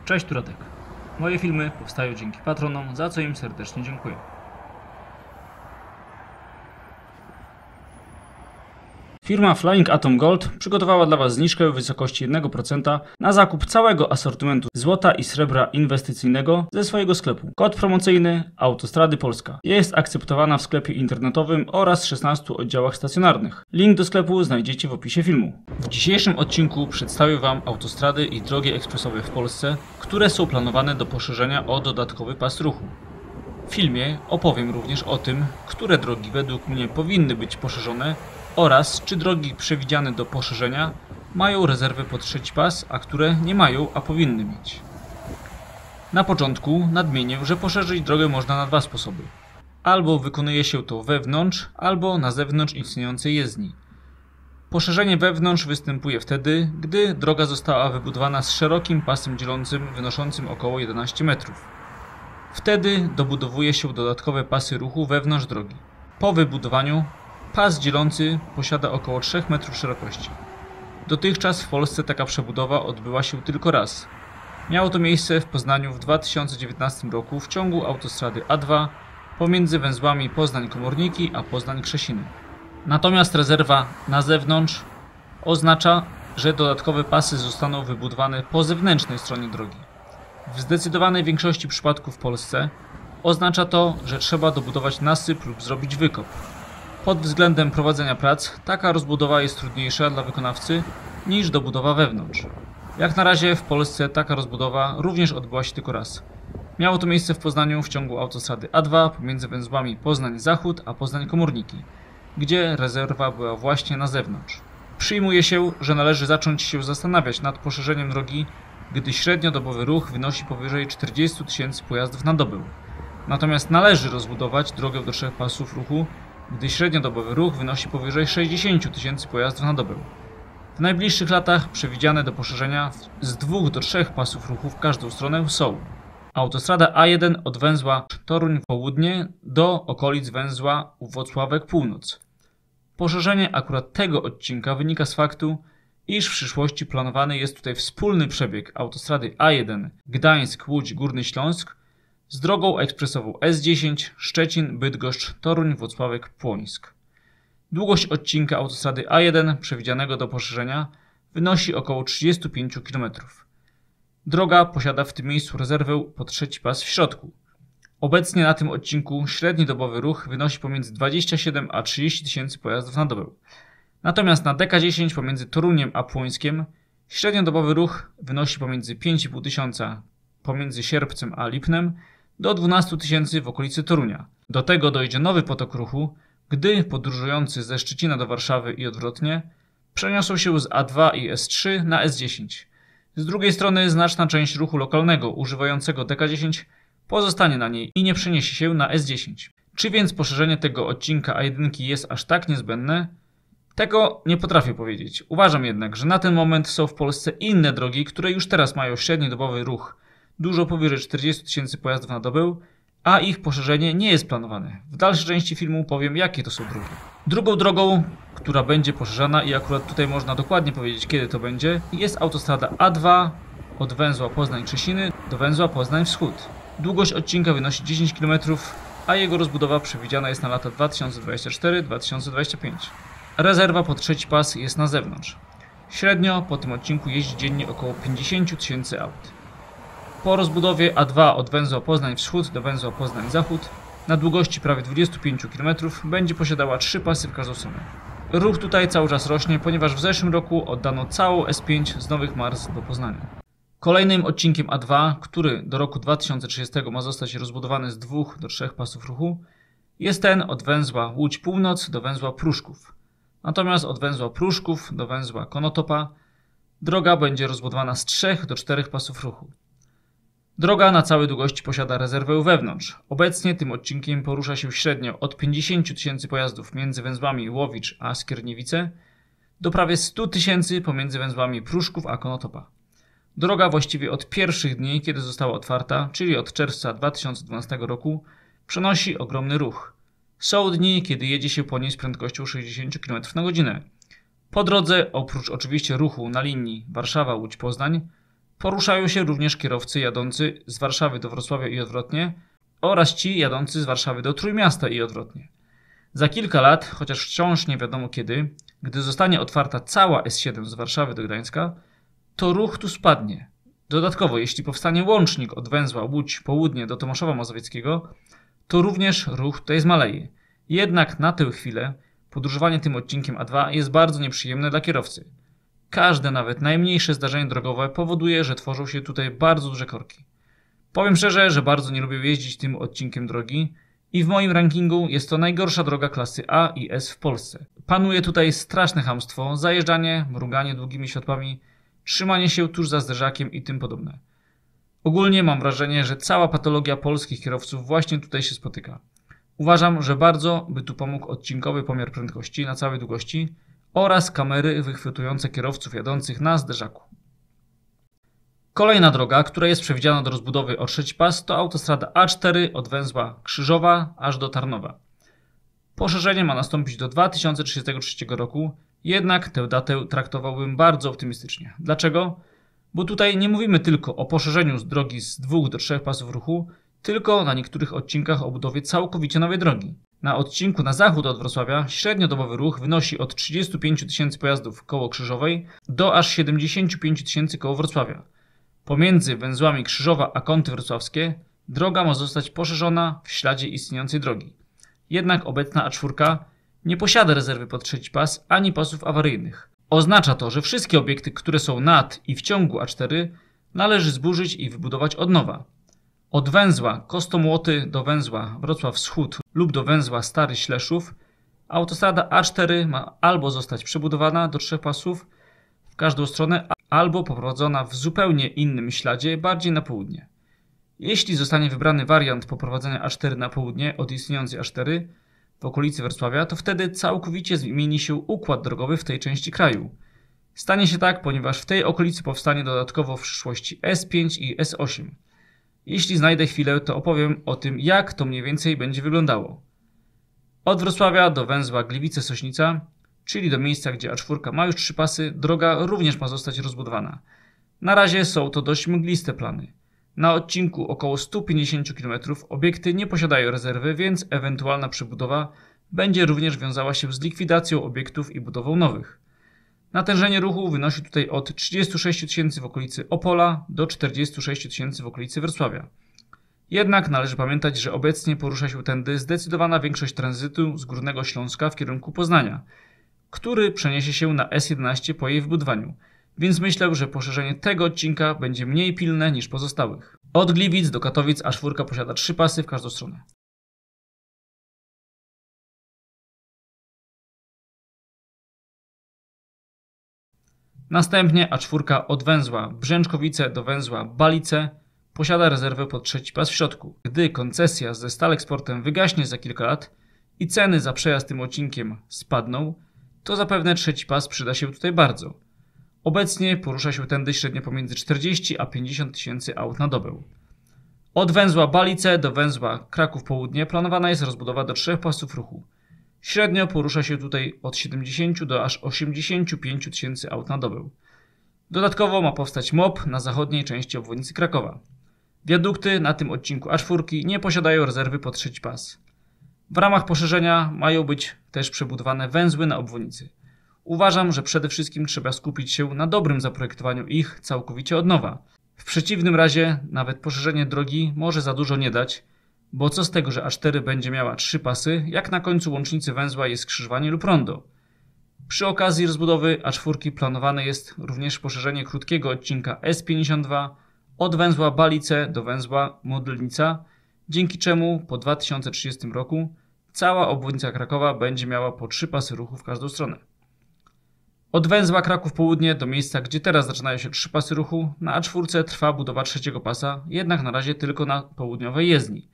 Cześć, tu Radek. Moje filmy powstają dzięki patronom, za co im serdecznie dziękuję. Firma Flying Atom Gold przygotowała dla Was zniżkę w wysokości 1% na zakup całego asortymentu złota i srebra inwestycyjnego ze swojego sklepu. Kod promocyjny Autostrady Polska. Jest akceptowana w sklepie internetowym oraz 16 oddziałach stacjonarnych. Link do sklepu znajdziecie w opisie filmu. W dzisiejszym odcinku przedstawię Wam autostrady i drogi ekspresowe w Polsce, które są planowane do poszerzenia o dodatkowy pas ruchu. W filmie opowiem również o tym, które drogi według mnie powinny być poszerzone oraz czy drogi przewidziane do poszerzenia mają rezerwę pod trzeci pas, a które nie mają, a powinny mieć. Na początku nadmienię, że poszerzyć drogę można na dwa sposoby. Albo wykonuje się to wewnątrz, albo na zewnątrz istniejącej jezdni. Poszerzenie wewnątrz występuje wtedy, gdy droga została wybudowana z szerokim pasem dzielącym wynoszącym około 11 metrów. Wtedy dobudowuje się dodatkowe pasy ruchu wewnątrz drogi. Po wybudowaniu pas dzielący posiada około 3 metrów szerokości. Dotychczas w Polsce taka przebudowa odbyła się tylko raz. Miało to miejsce w Poznaniu w 2019 roku w ciągu autostrady A2 pomiędzy węzłami Poznań-Komorniki a Poznań-Krzesiny. Natomiast rezerwa na zewnątrz oznacza, że dodatkowe pasy zostaną wybudowane po zewnętrznej stronie drogi. W zdecydowanej większości przypadków w Polsce oznacza to, że trzeba dobudować nasyp lub zrobić wykop. Pod względem prowadzenia prac taka rozbudowa jest trudniejsza dla wykonawcy niż dobudowa wewnątrz. Jak na razie w Polsce taka rozbudowa również odbyła się tylko raz. Miało to miejsce w Poznaniu w ciągu autostrady A2 pomiędzy węzłami Poznań-Zachód a Poznań-Komorniki, gdzie rezerwa była właśnie na zewnątrz. Przyjmuje się, że należy zacząć się zastanawiać nad poszerzeniem drogi, gdy średniodobowy ruch wynosi powyżej 40 tysięcy pojazdów na dobę. Natomiast należy rozbudować drogę do 3 pasów ruchu, gdy średniodobowy ruch wynosi powyżej 60 tysięcy pojazdów na dobę. W najbliższych latach przewidziane do poszerzenia z 2 do 3 pasów ruchu w każdą stronę są autostrada A1 od węzła Toruń Południe do okolic węzła Włocławek Północ. Poszerzenie akurat tego odcinka wynika z faktu, iż w przyszłości planowany jest tutaj wspólny przebieg autostrady A1 Gdańsk-Łódź Górny Śląsk z drogą ekspresową S10 Szczecin, Bydgoszcz, Toruń, Włocławek, Płońsk. Długość odcinka autostrady A1 przewidzianego do poszerzenia wynosi około 35 km. Droga posiada w tym miejscu rezerwę pod trzeci pas w środku. Obecnie na tym odcinku średni dobowy ruch wynosi pomiędzy 27 a 30 tysięcy pojazdów na dobę. Natomiast na DK10 pomiędzy Toruniem a Płońskiem średniodobowy ruch wynosi pomiędzy 5,5 tysiąca pomiędzy Sierpcem a Lipnem do 12 tysięcy w okolicy Torunia. Do tego dojdzie nowy potok ruchu, gdy podróżujący ze Szczecina do Warszawy i odwrotnie przeniosą się z A2 i S3 na S10. Z drugiej strony znaczna część ruchu lokalnego używającego DK10 pozostanie na niej i nie przeniesie się na S10. Czy więc poszerzenie tego odcinka A1 jest aż tak niezbędne? Tego nie potrafię powiedzieć. Uważam jednak, że na ten moment są w Polsce inne drogi, które już teraz mają średniodobowy ruch dużo powyżej 40 tysięcy pojazdów na dobę, a ich poszerzenie nie jest planowane. W dalszej części filmu powiem, jakie to są drogi. Drugą drogą, która będzie poszerzana i akurat tutaj można dokładnie powiedzieć, kiedy to będzie, jest autostrada A2 od węzła Poznań-Krzesiny do węzła Poznań-Wschód. Długość odcinka wynosi 10 km, a jego rozbudowa przewidziana jest na lata 2024-2025. Rezerwa pod trzeci pas jest na zewnątrz. Średnio po tym odcinku jeździ dziennie około 50 tysięcy aut. Po rozbudowie A2 od węzła Poznań-Wschód do węzła Poznań-Zachód na długości prawie 25 km będzie posiadała 3 pasy w każdą stronę. Ruch tutaj cały czas rośnie, ponieważ w zeszłym roku oddano całą S5 z Nowych Mars do Poznania. Kolejnym odcinkiem A2, który do roku 2030 ma zostać rozbudowany z 2 do 3 pasów ruchu, jest ten od węzła Łódź Północ do węzła Pruszków. Natomiast od węzła Pruszków do węzła Konotopa droga będzie rozbudowana z 3 do 4 pasów ruchu. Droga na całej długości posiada rezerwę wewnątrz. Obecnie tym odcinkiem porusza się średnio od 50 tysięcy pojazdów między węzłami Łowicz a Skierniewice do prawie 100 tysięcy pomiędzy węzłami Pruszków a Konotopa. Droga właściwie od pierwszych dni, kiedy została otwarta, czyli od czerwca 2012 roku, przenosi ogromny ruch. Są dni, kiedy jedzie się po niej z prędkością 60 km na godzinę. Po drodze, oprócz oczywiście ruchu na linii Warszawa-Łódź-Poznań, Poruszają się również kierowcy jadący z Warszawy do Wrocławia i odwrotnie oraz ci jadący z Warszawy do Trójmiasta i odwrotnie. Za kilka lat, chociaż wciąż nie wiadomo kiedy, gdy zostanie otwarta cała S7 z Warszawy do Gdańska, to ruch tu spadnie. Dodatkowo, jeśli powstanie łącznik od węzła Łódź Południe do Tomaszowa Mazowieckiego, to również ruch tutaj zmaleje. Jednak na tę chwilę podróżowanie tym odcinkiem A2 jest bardzo nieprzyjemne dla kierowcy. Każde, nawet najmniejsze zdarzenie drogowe powoduje, że tworzą się tutaj bardzo duże korki. Powiem szczerze, że bardzo nie lubię jeździć tym odcinkiem drogi i w moim rankingu jest to najgorsza droga klasy A i S w Polsce. Panuje tutaj straszne chamstwo, zajeżdżanie, mruganie długimi światłami, trzymanie się tuż za zderzakiem i tym podobne. Ogólnie mam wrażenie, że cała patologia polskich kierowców właśnie tutaj się spotyka. Uważam, że bardzo by tu pomógł odcinkowy pomiar prędkości na całej długości oraz kamery wychwytujące kierowców jadących na zderzaku. Kolejna droga, która jest przewidziana do rozbudowy o trzeci pas, to autostrada A4 od węzła Krzyżowa aż do Tarnowa. Poszerzenie ma nastąpić do 2033 roku, jednak tę datę traktowałbym bardzo optymistycznie. Dlaczego? Bo tutaj nie mówimy tylko o poszerzeniu z drogi z 2 do 3 pasów ruchu, tylko na niektórych odcinkach o budowie całkowicie nowej drogi. Na odcinku na zachód od Wrocławia średniodobowy ruch wynosi od 35 tysięcy pojazdów koło Krzyżowej do aż 75 tysięcy koło Wrocławia. Pomiędzy węzłami Krzyżowa a Kąty Wrocławskie droga ma zostać poszerzona w śladzie istniejącej drogi. Jednak obecna A4 nie posiada rezerwy pod trzeci pas ani pasów awaryjnych. Oznacza to, że wszystkie obiekty, które są nad i w ciągu A4 należy zburzyć i wybudować od nowa. Od węzła Kostomłoty do węzła Wrocław Wschód lub do węzła Stary Śleszów autostrada A4 ma albo zostać przebudowana do 3 pasów w każdą stronę, albo poprowadzona w zupełnie innym śladzie, bardziej na południe. Jeśli zostanie wybrany wariant poprowadzenia A4 na południe od istniejącej A4 w okolicy Wrocławia, to wtedy całkowicie zmieni się układ drogowy w tej części kraju. Stanie się tak, ponieważ w tej okolicy powstanie dodatkowo w przyszłości S5 i S8. Jeśli znajdę chwilę, to opowiem o tym, jak to mniej więcej będzie wyglądało. Od Wrocławia do węzła Gliwice-Sośnica, czyli do miejsca, gdzie A4 ma już 3 pasy, droga również ma zostać rozbudowana. Na razie są to dość mgliste plany. Na odcinku około 150 km obiekty nie posiadają rezerwy, więc ewentualna przebudowa będzie również wiązała się z likwidacją obiektów i budową nowych. Natężenie ruchu wynosi tutaj od 36 tysięcy w okolicy Opola do 46 tysięcy w okolicy Wrocławia. Jednak należy pamiętać, że obecnie porusza się tędy zdecydowana większość tranzytu z Górnego Śląska w kierunku Poznania, który przeniesie się na S11 po jej wybudowaniu, więc myślę, że poszerzenie tego odcinka będzie mniej pilne niż pozostałych. Od Gliwic do Katowic A4 posiada 3 pasy w każdą stronę. Następnie A4 od węzła Brzęczkowice do węzła Balice posiada rezerwę pod trzeci pas w środku. Gdy koncesja ze Staleksportem wygaśnie za kilka lat i ceny za przejazd tym odcinkiem spadną, to zapewne trzeci pas przyda się tutaj bardzo. Obecnie porusza się tędy średnio pomiędzy 40 a 50 tysięcy aut na dobę. Od węzła Balice do węzła Kraków Południe planowana jest rozbudowa do 3 pasów ruchu. Średnio porusza się tutaj od 70 do aż 85 tysięcy aut na dobę. Dodatkowo ma powstać MOP na zachodniej części obwodnicy Krakowa. Wiadukty na tym odcinku A4 nie posiadają rezerwy pod trzeci pas. W ramach poszerzenia mają być też przebudowane węzły na obwodnicy. Uważam, że przede wszystkim trzeba skupić się na dobrym zaprojektowaniu ich całkowicie od nowa. W przeciwnym razie nawet poszerzenie drogi może za dużo nie dać, bo co z tego, że A4 będzie miała 3 pasy, jak na końcu łącznicy węzła jest skrzyżowanie lub rondo. Przy okazji rozbudowy A4 planowane jest również poszerzenie krótkiego odcinka S52 od węzła Balice do węzła Modlnica, dzięki czemu po 2030 roku cała obwodnica Krakowa będzie miała po 3 pasy ruchu w każdą stronę. Od węzła Kraków Południe do miejsca, gdzie teraz zaczynają się 3 pasy ruchu, na A4 trwa budowa trzeciego pasa, jednak na razie tylko na południowej jezdni.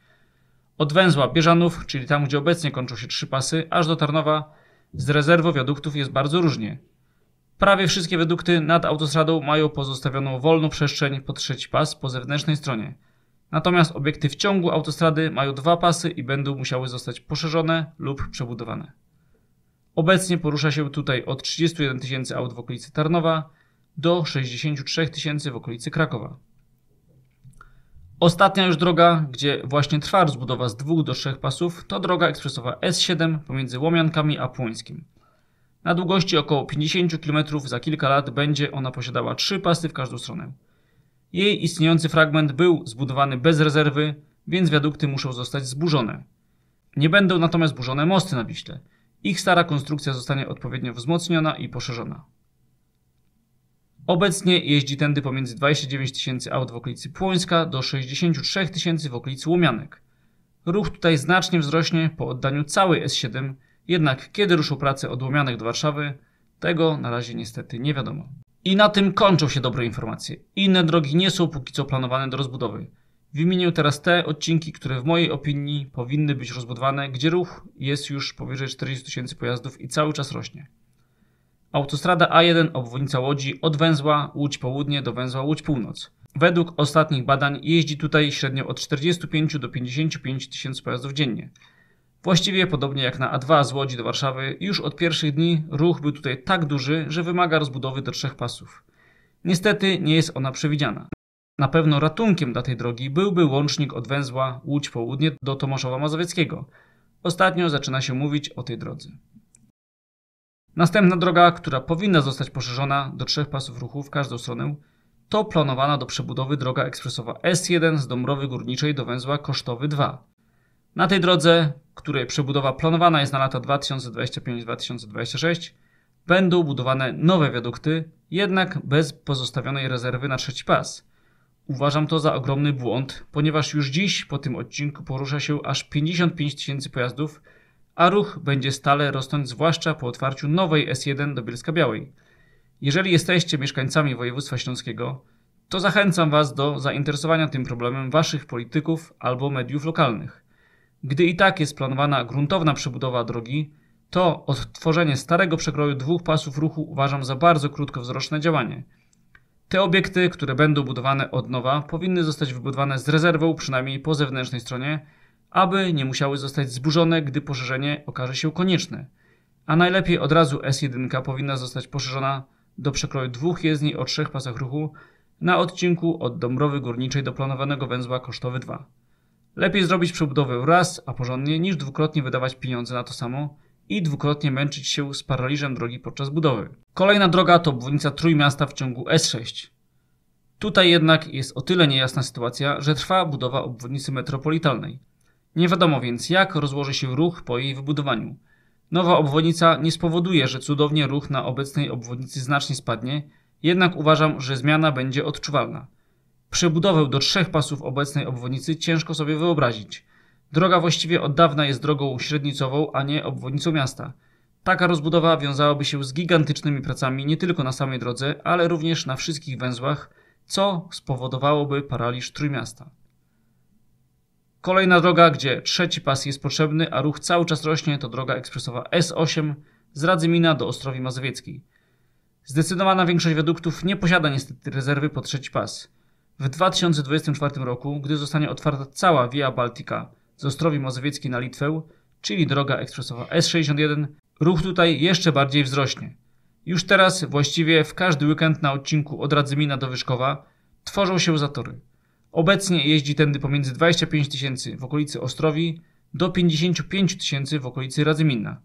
Od węzła Bieżanów, czyli tam, gdzie obecnie kończą się 3 pasy, aż do Tarnowa, z rezerwą wiaduktów jest bardzo różnie. Prawie wszystkie wiadukty nad autostradą mają pozostawioną wolną przestrzeń pod trzeci pas po zewnętrznej stronie. Natomiast obiekty w ciągu autostrady mają 2 pasy i będą musiały zostać poszerzone lub przebudowane. Obecnie porusza się tutaj od 31 tysięcy aut w okolicy Tarnowa do 63 000 w okolicy Krakowa. Ostatnia już droga, gdzie właśnie trwa rozbudowa z 2 do 3 pasów, to droga ekspresowa S7 pomiędzy Łomiankami a Płońskim. Na długości około 50 km za kilka lat będzie ona posiadała 3 pasy w każdą stronę. Jej istniejący fragment był zbudowany bez rezerwy, więc wiadukty muszą zostać zburzone. Nie będą natomiast burzone mosty na Wiśle. Ich stara konstrukcja zostanie odpowiednio wzmocniona i poszerzona. Obecnie jeździ tędy pomiędzy 29 000 aut w okolicy Płońska do 63 000 w okolicy Łomianek. Ruch tutaj znacznie wzrośnie po oddaniu całej S7, jednak kiedy ruszą prace od Łomianek do Warszawy, tego na razie niestety nie wiadomo. I na tym kończą się dobre informacje. Inne drogi nie są póki co planowane do rozbudowy. Wymienię teraz te odcinki, które w mojej opinii powinny być rozbudowane, gdzie ruch jest już powyżej 40 000 pojazdów i cały czas rośnie. Autostrada A1 obwodnica Łodzi od węzła Łódź Południe do węzła Łódź Północ. Według ostatnich badań jeździ tutaj średnio od 45 do 55 000 pojazdów dziennie. Właściwie podobnie jak na A2 z Łodzi do Warszawy, już od pierwszych dni ruch był tutaj tak duży, że wymaga rozbudowy do 3 pasów. Niestety nie jest ona przewidziana. Na pewno ratunkiem dla tej drogi byłby łącznik od węzła Łódź Południe do Tomaszowa Mazowieckiego. Ostatnio zaczyna się mówić o tej drodze. Następna droga, która powinna zostać poszerzona do 3 pasów ruchu w każdą stronę, to planowana do przebudowy droga ekspresowa S1 z Dąbrowy Górniczej do węzła Kosztowy 2. Na tej drodze, której przebudowa planowana jest na lata 2025-2026, będą budowane nowe wiadukty, jednak bez pozostawionej rezerwy na 3 pas. Uważam to za ogromny błąd, ponieważ już dziś po tym odcinku porusza się aż 55 000 pojazdów, a ruch będzie stale rosnąć, zwłaszcza po otwarciu nowej S1 do Bielska-Białej. Jeżeli jesteście mieszkańcami województwa śląskiego, to zachęcam Was do zainteresowania tym problemem Waszych polityków albo mediów lokalnych. Gdy i tak jest planowana gruntowna przebudowa drogi, to odtworzenie starego przekroju 2 pasów ruchu uważam za bardzo krótkowzroczne działanie. Te obiekty, które będą budowane od nowa, powinny zostać wybudowane z rezerwą przynajmniej po zewnętrznej stronie, aby nie musiały zostać zburzone, gdy poszerzenie okaże się konieczne. A najlepiej od razu S1 powinna zostać poszerzona do przekroju 2 jezdni o 3 pasach ruchu na odcinku od Dąbrowy Górniczej do planowanego węzła Kosztowy 2. Lepiej zrobić przebudowę raz, a porządnie, niż dwukrotnie wydawać pieniądze na to samo i dwukrotnie męczyć się z paraliżem drogi podczas budowy. Kolejna droga to obwodnica Trójmiasta w ciągu S6. Tutaj jednak jest o tyle niejasna sytuacja, że trwa budowa obwodnicy metropolitalnej. Nie wiadomo więc, jak rozłoży się ruch po jej wybudowaniu. Nowa obwodnica nie spowoduje, że cudownie ruch na obecnej obwodnicy znacznie spadnie, jednak uważam, że zmiana będzie odczuwalna. Przebudowę do 3 pasów obecnej obwodnicy ciężko sobie wyobrazić. Droga właściwie od dawna jest drogą średnicową, a nie obwodnicą miasta. Taka rozbudowa wiązałaby się z gigantycznymi pracami nie tylko na samej drodze, ale również na wszystkich węzłach, co spowodowałoby paraliż Trójmiasta. Kolejna droga, gdzie 3 pas jest potrzebny, a ruch cały czas rośnie, to droga ekspresowa S8 z Radzymina do Ostrowi Mazowieckiej. Zdecydowana większość wiaduktów nie posiada niestety rezerwy po 3 pas. W 2024 roku, gdy zostanie otwarta cała Via Baltica z Ostrowi Mazowieckiej na Litwę, czyli droga ekspresowa S61, ruch tutaj jeszcze bardziej wzrośnie. Już teraz właściwie w każdy weekend na odcinku od Radzymina do Wyszkowa tworzą się zatory. Obecnie jeździ tędy pomiędzy 25 000 w okolicy Ostrowi do 55 000 w okolicy Radzymina.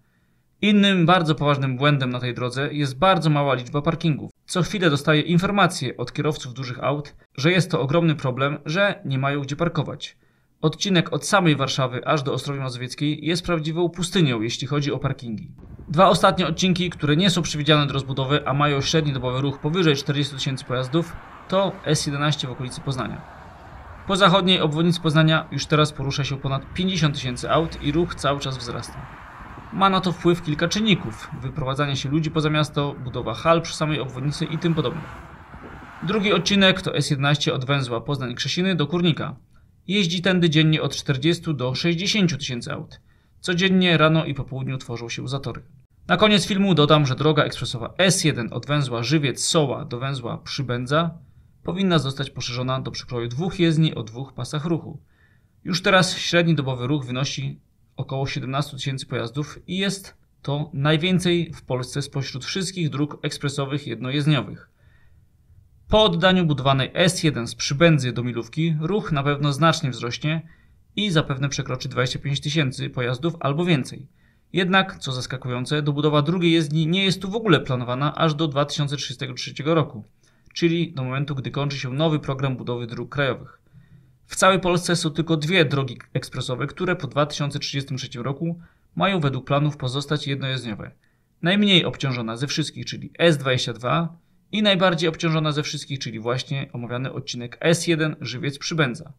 Innym bardzo poważnym błędem na tej drodze jest bardzo mała liczba parkingów. Co chwilę dostaję informacje od kierowców dużych aut, że jest to ogromny problem, że nie mają gdzie parkować. Odcinek od samej Warszawy aż do Ostrowi Mazowieckiej jest prawdziwą pustynią, jeśli chodzi o parkingi. 2 ostatnie odcinki, które nie są przewidziane do rozbudowy, a mają średni dobowy ruch powyżej 40 000 pojazdów, to S11 w okolicy Poznania. Po zachodniej obwodnicy Poznania już teraz porusza się ponad 50 000 aut i ruch cały czas wzrasta. Ma na to wpływ kilka czynników: wyprowadzanie się ludzi poza miasto, budowa hal przy samej obwodnicy i tym podobne. Drugi odcinek to S11 od węzła Poznań-Krzesiny do Kurnika. Jeździ tędy dziennie od 40 do 60 000 aut. Codziennie rano i po południu tworzą się zatory. Na koniec filmu dodam, że droga ekspresowa S1 od węzła Żywiec-Soła do węzła Przybędza powinna zostać poszerzona do przekroju 2 jezdni o 2 pasach ruchu. Już teraz średni dobowy ruch wynosi około 17 000 pojazdów i jest to najwięcej w Polsce spośród wszystkich dróg ekspresowych jednojezdniowych. Po oddaniu budowanej S1 z Przybędzy do Milówki ruch na pewno znacznie wzrośnie i zapewne przekroczy 25 000 pojazdów albo więcej. Jednak, co zaskakujące, dobudowa drugiej jezdni nie jest tu w ogóle planowana aż do 2033 roku, czyli do momentu, gdy kończy się nowy program budowy dróg krajowych. W całej Polsce są tylko dwie drogi ekspresowe, które po 2033 roku mają według planów pozostać jednojezdniowe. Najmniej obciążona ze wszystkich, czyli S22 i najbardziej obciążona ze wszystkich, czyli właśnie omawiany odcinek S1 Żywiec-Przybędza.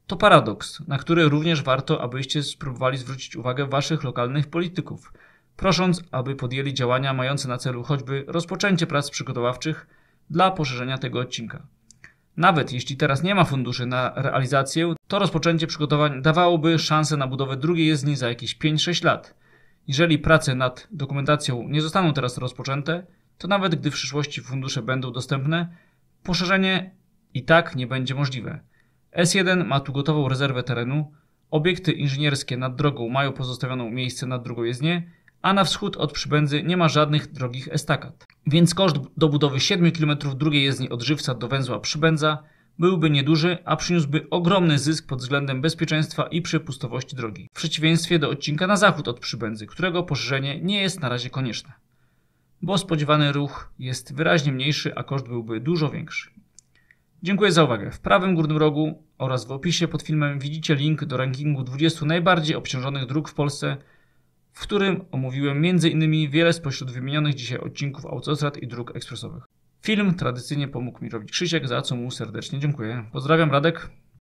To paradoks, na który również warto, abyście spróbowali zwrócić uwagę waszych lokalnych polityków, prosząc, aby podjęli działania mające na celu choćby rozpoczęcie prac przygotowawczych dla poszerzenia tego odcinka. Nawet jeśli teraz nie ma funduszy na realizację, to rozpoczęcie przygotowań dawałoby szansę na budowę drugiej jezdni za jakieś 5-6 lat. Jeżeli prace nad dokumentacją nie zostaną teraz rozpoczęte, to nawet gdy w przyszłości fundusze będą dostępne, poszerzenie i tak nie będzie możliwe. S1 ma tu gotową rezerwę terenu, obiekty inżynierskie nad drogą mają pozostawioną miejsce na drugą jezdnię, a na wschód od Przybędzy nie ma żadnych drogich estakad. Więc koszt dobudowy 7 km drugiej jezdni od Żywca do węzła Przybędza byłby nieduży, a przyniósłby ogromny zysk pod względem bezpieczeństwa i przepustowości drogi. W przeciwieństwie do odcinka na zachód od Przybędzy, którego poszerzenie nie jest na razie konieczne, bo spodziewany ruch jest wyraźnie mniejszy, a koszt byłby dużo większy. Dziękuję za uwagę. W prawym górnym rogu oraz w opisie pod filmem widzicie link do rankingu 20 najbardziej obciążonych dróg w Polsce, w którym omówiłem m.in. wiele spośród wymienionych dzisiaj odcinków autostrad i dróg ekspresowych. Film tradycyjnie pomógł mi robić Krzysiek, za co mu serdecznie dziękuję. Pozdrawiam, Radek.